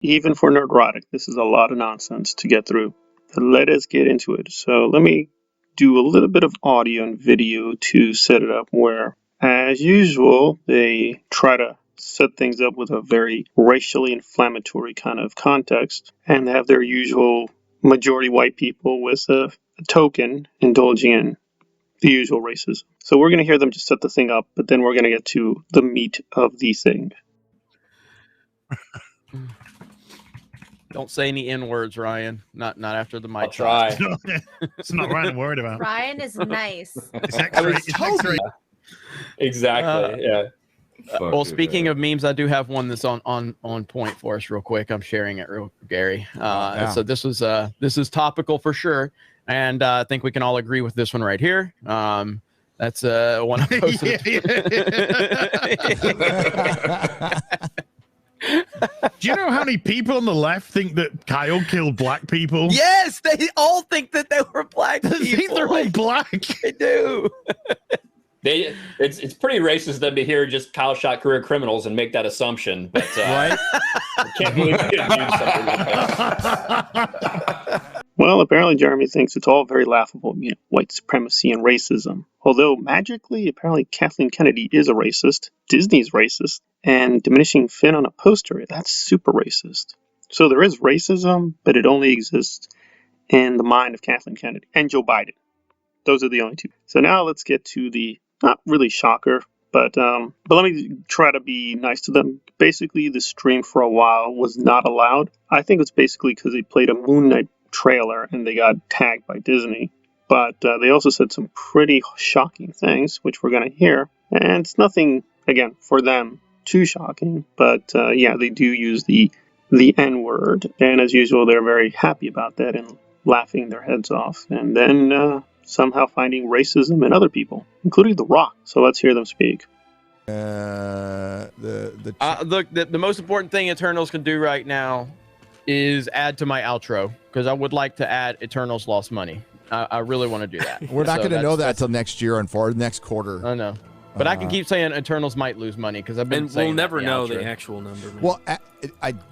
Even for Nerdrotic, this is a lot of nonsense to get through. But let us get into it. So let me do a little bit of audio and video to set it up where, as usual, they try to set things up with a very racially inflammatory kind of context and have their usual majority white people with a token indulging in the usual racism. So we're going to hear them just set the thing up, but then we're going to get to the meat of the thing. Don't say any N-words, Ryan. Not after the mic. I'll try. It's not Ryan I'm worried about. Ryan is nice. It's X-ray. It's X-ray. Exactly. Yeah. Well, speaking of memes, I do have one that's on point for us real quick. I'm sharing it real, Gary. So this is topical for sure, and I think we can all agree with this one right here. That's one I posted. Do you know how many people on the left think that Kyle killed black people? Yes, they all think that they were black people. They think they're all black. They do. It's pretty racist of them to hear just Kyle shot career criminals and make that assumption, but Right? I can't believe they didn't do something like that. Well, apparently Jeremy thinks it's all very laughable, white supremacy and racism. Although magically, apparently Kathleen Kennedy is a racist, Disney's racist, and diminishing Finn on a poster, that's super racist. So there is racism, but it only exists in the mind of Kathleen Kennedy and Joe Biden. Those are the only two. So now let's get to the, not really shocker, but let me try to be nice to them. Basically, the stream for a while was not allowed. I think it's basically because they played a Moon Knight trailer and they got tagged by Disney. But they also said some pretty shocking things, which we're going to hear. And it's nothing, again, for them too shocking. But yeah, they do use the N-word. And as usual, they're very happy about that and laughing their heads off. And then somehow finding racism in other people, including The Rock. So let's hear them speak. Look, the most important thing Eternals can do right now is add to my outro, because I would like to add Eternals lost money. I really want to do that. We're not going to know that till next year and for next quarter. I know. But I can keep saying Eternals might lose money because I've been saying we'll never know the outro. actual number. Man. Well,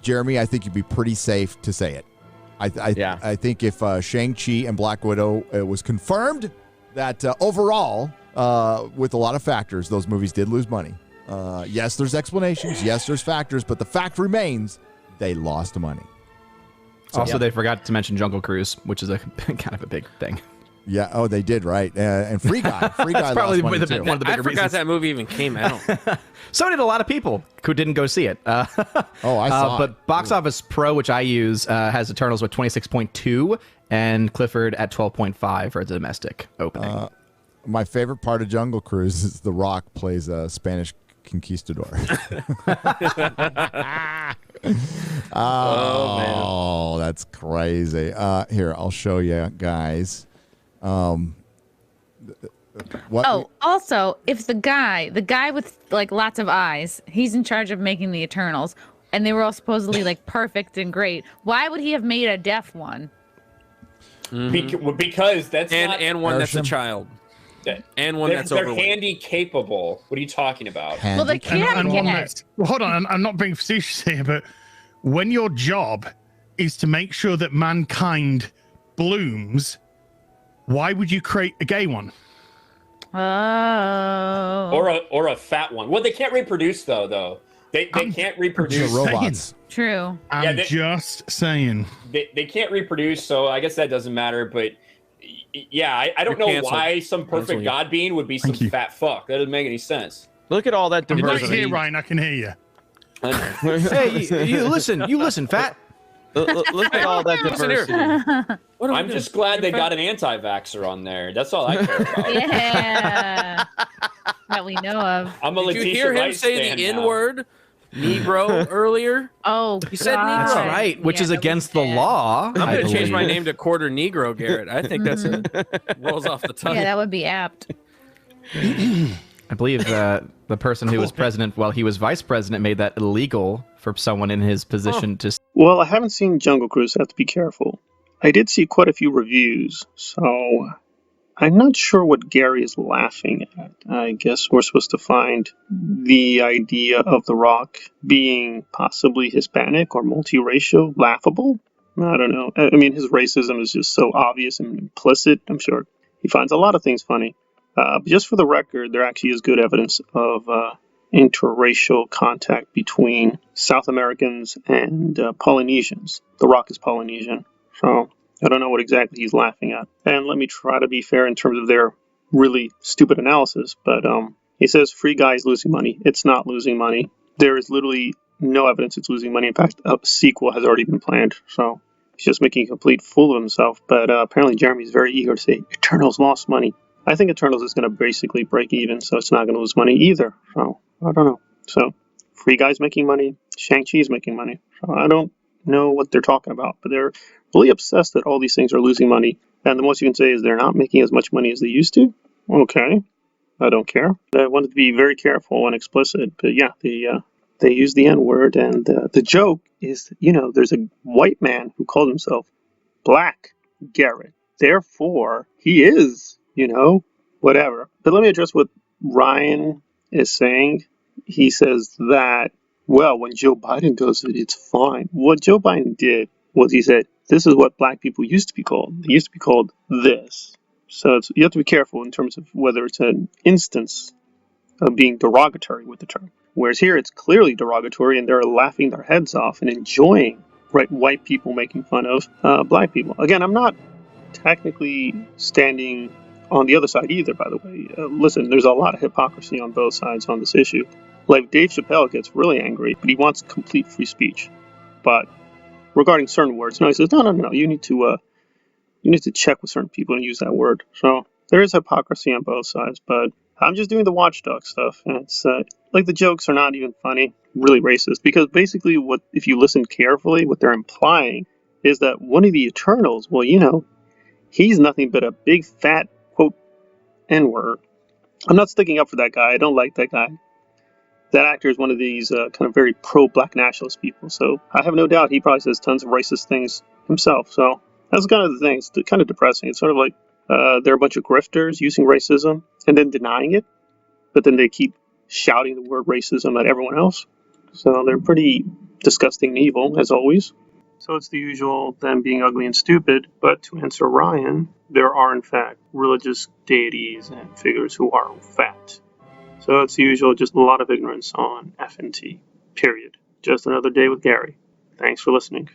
Jeremy, I think you'd be pretty safe to say it. I think if Shang-Chi and Black Widow was confirmed that overall, with a lot of factors, those movies did lose money. Yes, there's explanations. Yes, there's factors. But the fact remains, they lost money. So, also, they forgot to mention Jungle Cruise, which is a kind of a big thing. Yeah. Oh, they did, right? And Free Guy. Free Guy probably lost money too. one of the bigger I forgot reasons. that movie even came out. So did a lot of people who didn't go see it. I saw it. But Box Office Pro, which I use, has Eternals with 26.2 and Clifford at 12.5 for a domestic opening. My favorite part of Jungle Cruise is The Rock plays a Spanish conquistador. Oh, man. That's crazy. Here, I'll show you guys. Also, if the guy with like lots of eyes, he's in charge of making the Eternals, and they were all supposedly like perfect and great, why would he have made a deaf one? Because that's and one that's a child. And one that's they're overweight. handy capable. What are you talking about? Well, they can't get. Well, hold on. I'm not being facetious here, but when your job is to make sure that mankind blooms, why would you create a gay one? Oh. Or a fat one. Well, they can't reproduce though. They can't reproduce. Robots. True. I'm just saying. They can't reproduce, so I guess that doesn't matter. But yeah, I don't know why some perfect god being would be some fat fuck. That doesn't make any sense. Look at all that diversity. I'm right here, Ryan. I can hear you. Hey, you listen, fat. Look at all that diversity. I'm just glad they got an anti-vaxxer on there. That's all I care about. Yeah. That we know of. I'm a Did Letitia you hear him Wright say stan the now. Negro Negro earlier? Oh, he said God. Negro. That's right, which is against the law. I'm going to change my name to Quarter Negro, Garrett. I think that's rolls off the tongue. Yeah, that would be apt. I believe the person who was president while he was vice president made that illegal for someone in his position to. Well, I haven't seen Jungle Cruise, so I have to be careful. I did see quite a few reviews, so I'm not sure what Gary is laughing at. I guess we're supposed to find the idea of The Rock being possibly Hispanic or multiracial laughable. I don't know. I mean, his racism is just so obvious and implicit. I'm sure he finds a lot of things funny. But just for the record, there actually is good evidence of interracial contact between South Americans and Polynesians. The Rock is Polynesian. So I don't know what exactly he's laughing at. And let me try to be fair in terms of their really stupid analysis. But he says Free Guy is losing money. It's not losing money. There is literally no evidence it's losing money. In fact, a sequel has already been planned. So he's just making a complete fool of himself. But apparently Jeremy's very eager to say Eternals lost money. I think Eternals is going to basically break even, so it's not going to lose money either. So I don't know. So Free Guy's making money. Shang-Chi's making money. So I don't know what they're talking about, but they're really obsessed that all these things are losing money. And the most you can say is they're not making as much money as they used to. Okay. I don't care. I wanted to be very careful and explicit, but yeah, they use the N-word, and the joke is, there's a white man who called himself Black Garrett. Therefore, he is, whatever. But let me address what Ryan is saying. He says that, well, when Joe Biden does it, it's fine. What Joe Biden did was he said, this is what black people used to be called. They used to be called this. So you have to be careful in terms of whether it's an instance of being derogatory with the term. Whereas here it's clearly derogatory, and they're laughing their heads off and enjoying white people making fun of black people. Again, I'm not technically standing on the other side either, by the way. Listen, there's a lot of hypocrisy on both sides on this issue. Like, Dave Chappelle gets really angry, but he wants complete free speech. But regarding certain words, he says, no, you need to check with certain people and use that word. So there is hypocrisy on both sides, but I'm just doing the watchdog stuff. And it's like the jokes are not even funny, really racist, because basically if you listen carefully, what they're implying is that one of the Eternals, well, he's nothing but a big fat, quote, N-word. I'm not sticking up for that guy. I don't like that guy. That actor is one of these kind of very pro-black nationalist people. So I have no doubt he probably says tons of racist things himself. So that's kind of the thing. It's kind of depressing. It's sort of like they're a bunch of grifters using racism and then denying it. But then they keep shouting the word racism at everyone else. So they're pretty disgusting and evil, as always. So it's the usual them being ugly and stupid. But to answer Ryan, there are in fact religious deities and figures who are fat. So it's the usual, just a lot of ignorance on FNT, period. Just another day with Gary. Thanks for listening.